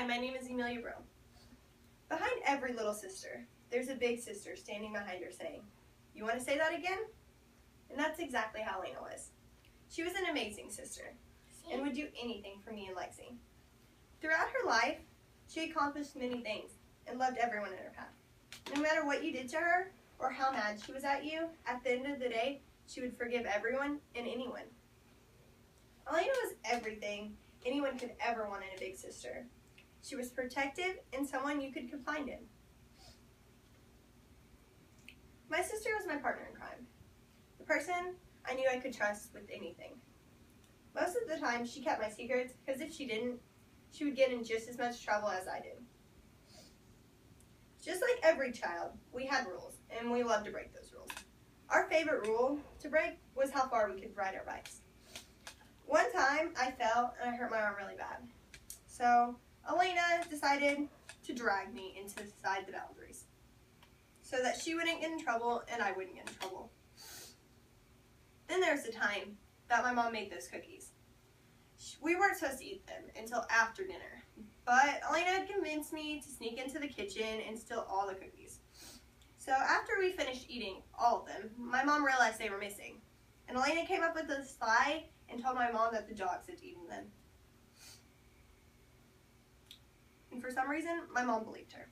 my name is Amelia Brill. Behind every little sister, there's a big sister standing behind her saying, "You want to say that again?" And that's exactly how Elena was. She was an amazing sister and would do anything for me and Lexi. Throughout her life, she accomplished many things and loved everyone in her path. No matter what you did to her or how mad she was at you, at the end of the day, she would forgive everyone and anyone. Elena was everything anyone could ever want in a big sister. She was protective and someone you could confide in. My sister was my partner in crime, the person I knew I could trust with anything. Most of the time, she kept my secrets because if she didn't, she would get in just as much trouble as I did. Just like every child, we had rules, and we loved to break those rules. Our favorite rule to break was how far we could ride our bikes. One time, I fell and I hurt my arm really bad. So, Elena decided to drag me inside the boundaries so that she wouldn't get in trouble and I wouldn't get in trouble. Then there was the time that my mom made those cookies. We weren't supposed to eat them until after dinner, but Elena had convinced me to sneak into the kitchen and steal all the cookies. So after we finished eating all of them, my mom realized they were missing, and Elena came up with a lie and told my mom that the dogs had eaten them. And for some reason, my mom believed her.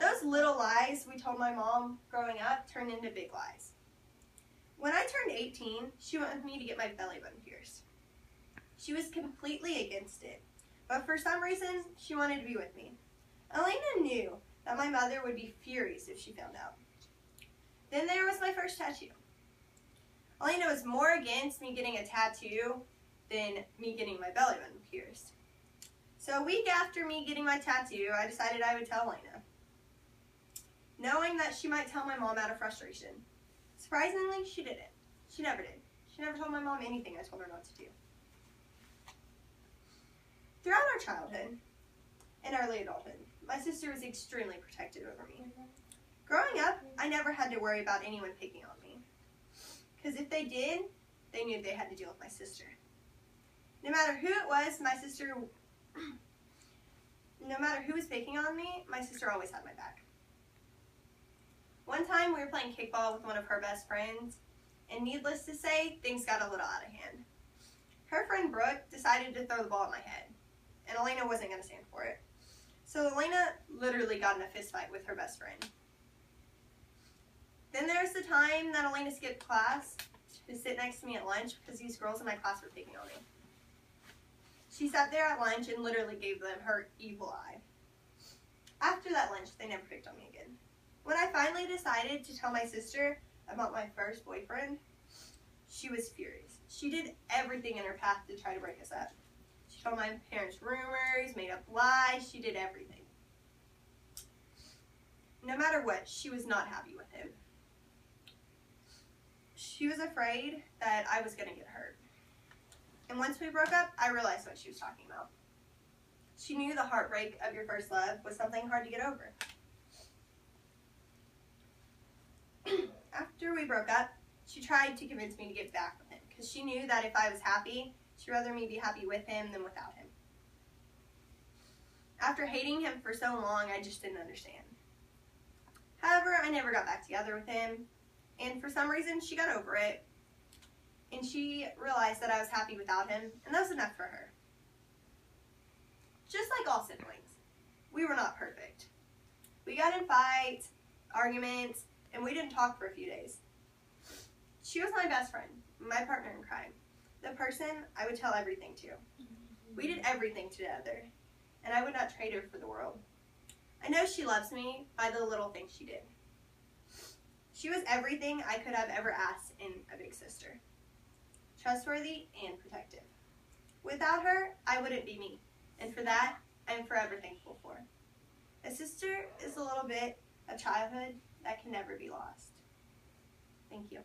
Those little lies we told my mom growing up turned into big lies. When I turned 18, she went with me to get my belly button pierced. She was completely against it, but for some reason, she wanted to be with me. Elena knew that my mother would be furious if she found out. Then there was my first tattoo. Elena was more against me getting a tattoo than me getting my belly button pierced. So a week after me getting my tattoo, I decided I would tell Elena, knowing that she might tell my mom out of frustration. Surprisingly, she didn't. She never did. She never told my mom anything I told her not to do. Throughout our childhood and early adulthood, my sister was extremely protective over me. Growing up, I never had to worry about anyone picking on me. Because if they did, they knew they had to deal with my sister. No matter who it was, no matter who was picking on me, my sister always had my back. One time we were playing kickball with one of her best friends, and needless to say, things got a little out of hand. Her friend Brooke decided to throw the ball at my head, and Elena wasn't going to stand for it. So Elena literally got in a fist fight with her best friend. Then there was the time that Elena skipped class to sit next to me at lunch because these girls in my class were picking on me. She sat there at lunch and literally gave them her evil eye. After that lunch, they never picked on me again. When I finally decided to tell my sister about my first boyfriend, she was furious. She did everything in her path to try to break us up. She told my parents rumors, made up lies, she did everything. No matter what, she was not happy with him. She was afraid that I was going to get hurt. And once we broke up, I realized what she was talking about. She knew the heartbreak of your first love was something hard to get over. After we broke up, she tried to convince me to get back with him because she knew that if I was happy, she'd rather me be happy with him than without him. After hating him for so long, I just didn't understand. However, I never got back together with him, and for some reason, she got over it, and she realized that I was happy without him, and that was enough for her. Just like all siblings, we were not perfect. We got in fights, arguments, and we didn't talk for a few days. She was my best friend, my partner in crime, the person I would tell everything to. We did everything together, and I would not trade her for the world. I know she loves me by the little things she did. She was everything I could have ever asked in a big sister. Trustworthy and protective. Without her, I wouldn't be me, and for that, I'm forever thankful for. A sister is a little bit of childhood that can never be lost. Thank you.